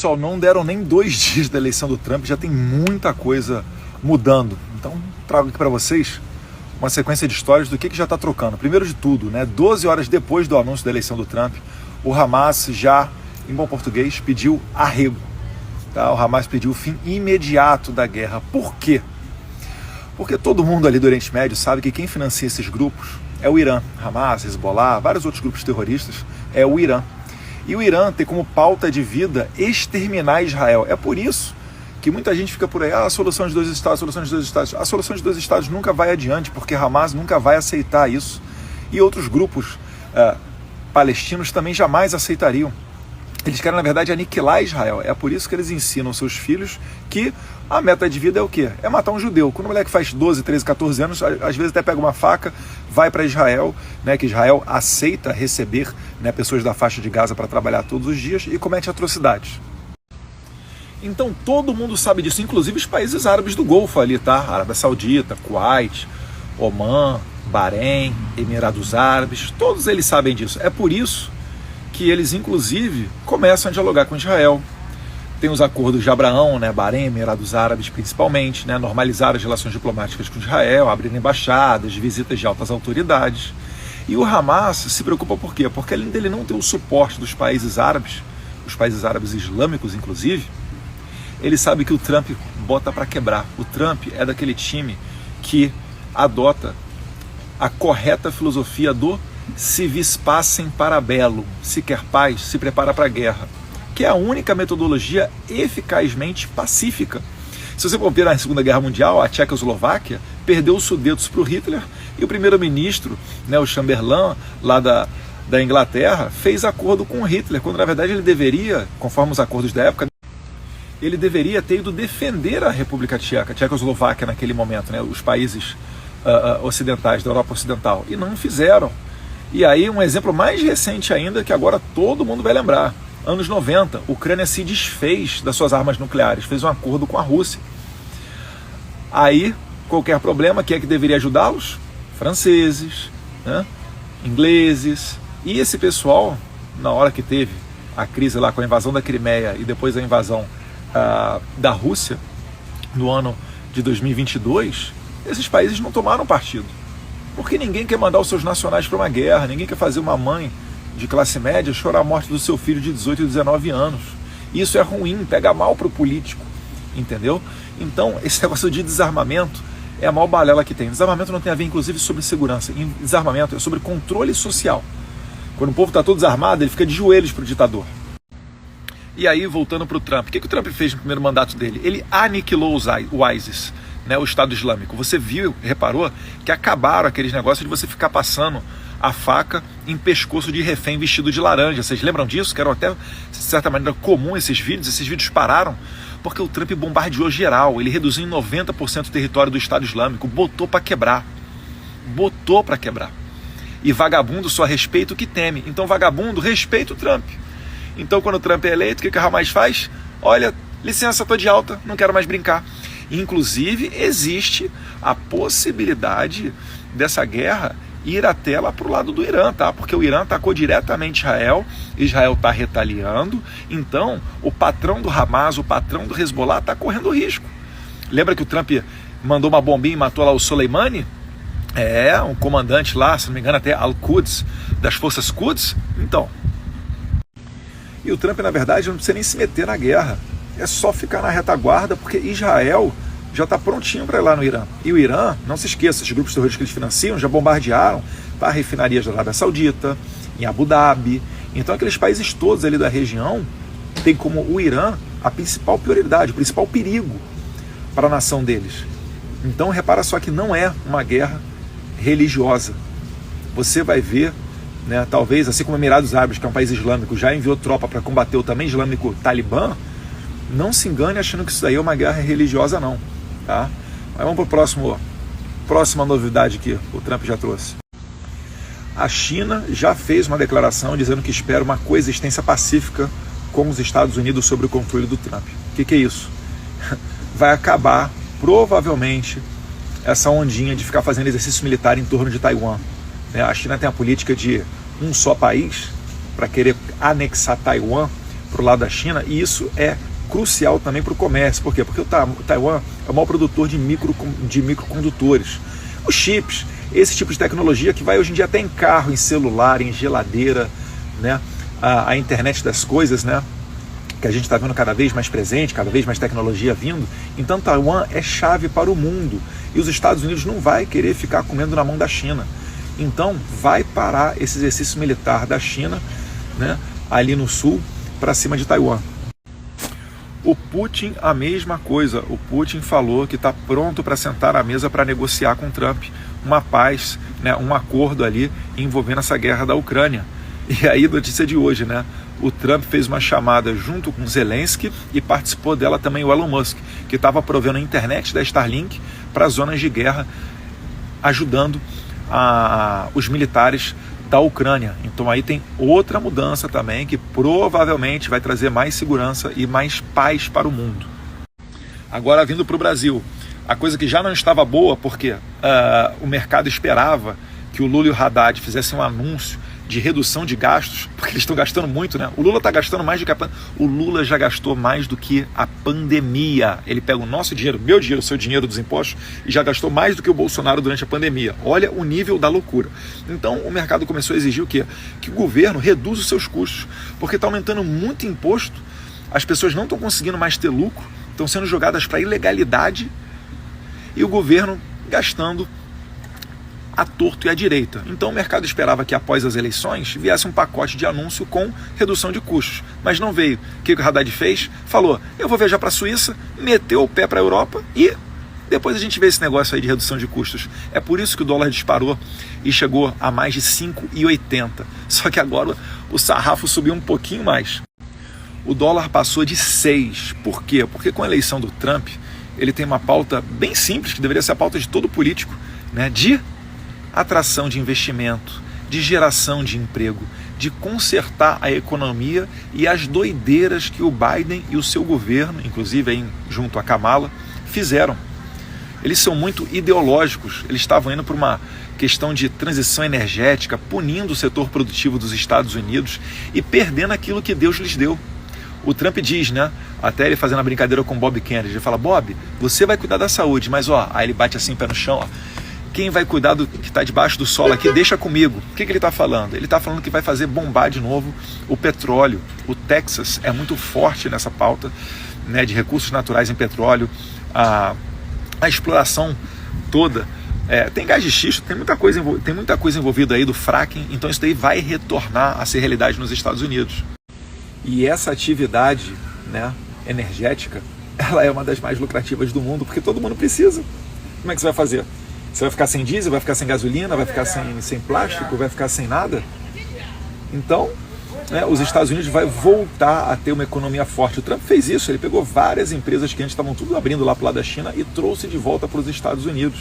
Pessoal, não deram nem 2 dias da eleição do Trump, já tem muita coisa mudando. Então, trago aqui para vocês uma sequência de histórias do que já está trocando. Primeiro de tudo, 12 horas depois do anúncio da eleição do Trump, o Hamas já, em bom português, pediu arrego. Tá? O Hamas pediu o fim imediato da guerra. Por quê? Porque todo mundo ali do Oriente Médio sabe que quem financia esses grupos é o Irã. Hamas, Hezbollah, vários outros grupos terroristas, é o Irã. E o Irã tem como pauta de vida exterminar Israel. É por isso que muita gente fica por aí, a solução de 2 estados, a solução de 2 estados. A solução de 2 estados nunca vai adiante, porque Hamas nunca vai aceitar isso. E outros grupos palestinos também jamais aceitariam. Eles querem, na verdade, aniquilar Israel. É por isso que eles ensinam seus filhos que a meta de vida é o quê? É matar um judeu. Quando o moleque faz 12, 13, 14 anos, às vezes até pega uma faca, vai para Israel, que Israel aceita receber pessoas da faixa de Gaza para trabalhar todos os dias e comete atrocidades. Então todo mundo sabe disso, inclusive os países árabes do Golfo ali, tá? Arábia Saudita, Kuwait, Omã, Bahrein, Emirados Árabes, todos eles sabem disso. É por isso que eles, inclusive, começam a dialogar com Israel. Tem os acordos de Abraão, Bahrein, Emirados Árabes principalmente, normalizar as relações diplomáticas com Israel, abrir embaixadas, visitas de altas autoridades. E o Hamas se preocupa por quê? Porque além dele não ter o suporte dos países árabes, os países árabes islâmicos inclusive, ele sabe que o Trump bota para quebrar. O Trump é daquele time que adota a correta filosofia do se vis pacem para bellum, se quer paz, se prepara para a guerra, que é a única metodologia eficazmente pacífica. Se você for ver na Segunda Guerra Mundial, a Tchecoslováquia perdeu os Sudetos para o Hitler e o primeiro-ministro, o Chamberlain, lá da Inglaterra, fez acordo com o Hitler, quando na verdade ele deveria, conforme os acordos da época, ele deveria ter ido defender a República Tcheca, a Tchecoslováquia naquele momento, os países ocidentais, da Europa Ocidental, e não fizeram. E aí um exemplo mais recente ainda, que agora todo mundo vai lembrar, anos 90, a Ucrânia se desfez das suas armas nucleares, fez um acordo com a Rússia. Aí, qualquer problema, quem é que deveria ajudá-los? Franceses, ingleses, e esse pessoal, na hora que teve a crise lá com a invasão da Crimeia e depois a invasão da Rússia, no ano de 2022, esses países não tomaram partido. Porque ninguém quer mandar os seus nacionais para uma guerra, ninguém quer fazer uma mãe de classe média chorar a morte do seu filho de 18 e 19 anos. Isso é ruim, pega mal para o político, entendeu? Então, esse negócio de desarmamento é a maior balela que tem. Desarmamento não tem a ver, inclusive, sobre segurança. Desarmamento é sobre controle social. Quando o povo está todo desarmado, ele fica de joelhos para o ditador. E aí, voltando para o Trump, o que o Trump fez no primeiro mandato dele? Ele aniquilou o ISIS. O Estado Islâmico. Você viu, reparou, que acabaram aqueles negócios de você ficar passando a faca em pescoço de refém vestido de laranja. Vocês lembram disso? Que eram até, de certa maneira, comum esses vídeos pararam porque o Trump bombardeou geral, ele reduziu em 90% o território do Estado Islâmico, botou para quebrar. E vagabundo só respeita o que teme. Então vagabundo respeita o Trump. Então quando o Trump é eleito, o que o Hamas faz? Olha, licença, tô de alta, não quero mais brincar. Inclusive, existe a possibilidade dessa guerra ir até lá para o lado do Irã, tá? Porque o Irã atacou diretamente Israel está retaliando, então o patrão do Hamas, o patrão do Hezbollah está correndo risco. Lembra que o Trump mandou uma bombinha e matou lá o Soleimani? Um comandante lá, se não me engano até Al-Quds, das forças Quds? Então. E o Trump, na verdade, não precisa nem se meter na guerra. É só ficar na retaguarda, porque Israel já está prontinho para ir lá no Irã. E o Irã, não se esqueça, os grupos terroristas que eles financiam já bombardearam refinarias da Arábia Saudita, em Abu Dhabi. Então aqueles países todos ali da região têm como o Irã a principal prioridade, o principal perigo para a nação deles. Então repara só que não é uma guerra religiosa. Você vai ver, talvez, assim como Emirados Árabes, que é um país islâmico, já enviou tropa para combater o também islâmico Talibã. Não se engane achando que isso daí é uma guerra religiosa, não. Tá? Mas vamos para a próxima novidade que o Trump já trouxe. A China já fez uma declaração dizendo que espera uma coexistência pacífica com os Estados Unidos sobre o controle do Trump. O que é isso? Vai acabar, provavelmente, essa ondinha de ficar fazendo exercício militar em torno de Taiwan. A China tem a política de um só país, para querer anexar Taiwan, para o lado da China, e isso é crucial também para o comércio. Por quê? Porque o Taiwan é o maior produtor de microcondutores. Os chips, esse tipo de tecnologia que vai hoje em dia até em carro, em celular, em geladeira, né? A internet das coisas, né? Que a gente está vendo cada vez mais presente, cada vez mais tecnologia vindo. Então Taiwan é chave para o mundo. E os Estados Unidos não vai querer ficar comendo na mão da China. Então vai parar esse exercício militar da China, né, ali no sul, para cima de Taiwan. O Putin, a mesma coisa. O Putin falou que está pronto para sentar à mesa para negociar com Trump uma paz, né, um acordo ali envolvendo essa guerra da Ucrânia. E aí, notícia de hoje, né? O Trump fez uma chamada junto com Zelensky e participou dela também o Elon Musk, que estava provendo a internet da Starlink para zonas de guerra, ajudando os militares da Ucrânia. Então aí tem outra mudança também que provavelmente vai trazer mais segurança e mais paz para o mundo. Agora vindo para o Brasil, a coisa que já não estava boa, porque o mercado esperava que o Lula e o Haddad fizessem um anúncio de redução de gastos, porque eles estão gastando muito, né? O Lula está gastando mais do que o Lula já gastou mais do que a pandemia. Ele pega o nosso dinheiro, meu dinheiro, o seu dinheiro dos impostos, e já gastou mais do que o Bolsonaro durante a pandemia. Olha o nível da loucura. Então o mercado começou a exigir o quê? Que o governo reduza os seus custos, porque está aumentando muito imposto, as pessoas não estão conseguindo mais ter lucro, estão sendo jogadas para a ilegalidade, e o governo gastando à torto e à direita. Então o mercado esperava que após as eleições viesse um pacote de anúncio com redução de custos, mas não veio. O que o Haddad fez? Falou, eu vou viajar para a Suíça, meteu o pé para a Europa e depois a gente vê esse negócio aí de redução de custos. É por isso que o dólar disparou e chegou a mais de 5,80. Só que agora o sarrafo subiu um pouquinho mais. O dólar passou de 6. Por quê? Porque com a eleição do Trump, ele tem uma pauta bem simples, que deveria ser a pauta de todo político, né? De atração de investimento, de geração de emprego, de consertar a economia e as doideiras que o Biden e o seu governo, inclusive aí junto a Kamala, fizeram. Eles são muito ideológicos, eles estavam indo para uma questão de transição energética, punindo o setor produtivo dos Estados Unidos e perdendo aquilo que Deus lhes deu. O Trump diz, né, até ele fazendo a brincadeira com Bob Kennedy, ele fala, Bob, você vai cuidar da saúde, mas ó, aí ele bate assim, pé no chão, ó, quem vai cuidar do que está debaixo do solo aqui, deixa comigo. O que ele está falando? Ele está falando que vai fazer bombar de novo o petróleo. O Texas é muito forte nessa pauta, né, de recursos naturais em petróleo, a exploração toda. Tem gás de xisto, tem muita coisa envolvida aí do fracking, então isso daí vai retornar a ser realidade nos Estados Unidos. E essa atividade, né, energética, ela é uma das mais lucrativas do mundo, porque todo mundo precisa. Como é que você vai fazer? Você vai ficar sem diesel, vai ficar sem gasolina, vai ficar sem plástico, vai ficar sem nada? Então, né, os Estados Unidos vai voltar a ter uma economia forte. O Trump fez isso, ele pegou várias empresas que antes estavam tudo abrindo lá para o lado da China e trouxe de volta para os Estados Unidos.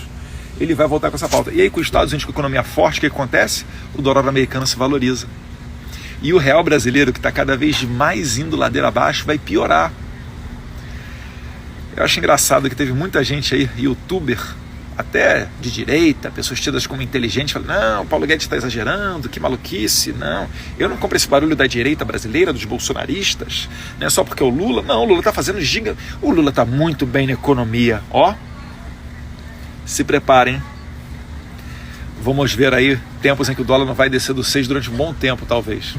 Ele vai voltar com essa pauta. E aí com os Estados Unidos com economia forte, o que acontece? O dólar americano se valoriza. E o real brasileiro, que está cada vez mais indo ladeira abaixo, vai piorar. Eu acho engraçado que teve muita gente aí, youtuber, até de direita, pessoas tidas como inteligentes, falam, não, o Paulo Guedes está exagerando, que maluquice, não, eu não compro esse barulho da direita brasileira, dos bolsonaristas, não é só porque o Lula, não, o Lula está fazendo giga, o Lula está muito bem na economia, ó, se preparem, vamos ver aí tempos em que o dólar não vai descer do 6 durante um bom tempo, talvez.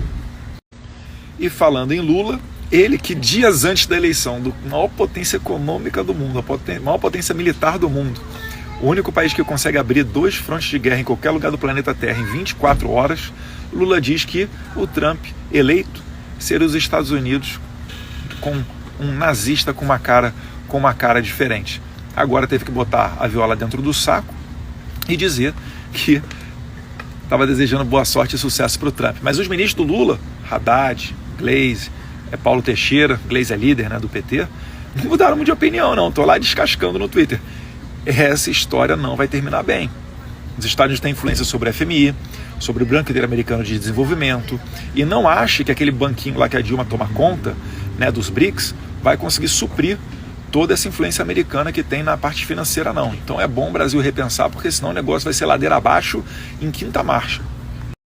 E falando em Lula, ele que dias antes da eleição, do maior potência econômica do mundo, a maior potência militar do mundo, o único país que consegue abrir 2 frontes de guerra em qualquer lugar do planeta Terra em 24 horas, Lula diz que o Trump, eleito, seria os Estados Unidos com um nazista com uma cara diferente. Agora teve que botar a viola dentro do saco e dizer que estava desejando boa sorte e sucesso para o Trump. Mas os ministros do Lula, Haddad, Gleisi, Paulo Teixeira, Gleisi é líder, né, do PT, não mudaram muito de opinião, não. Estou lá descascando no Twitter. Essa história não vai terminar bem. Os Estados Unidos têm influência sobre a FMI, sobre o Banco Interamericano de Desenvolvimento, e não ache que aquele banquinho lá que a Dilma toma conta, né, dos BRICS, vai conseguir suprir toda essa influência americana que tem na parte financeira, não. Então é bom o Brasil repensar, porque senão o negócio vai ser ladeira abaixo em quinta marcha.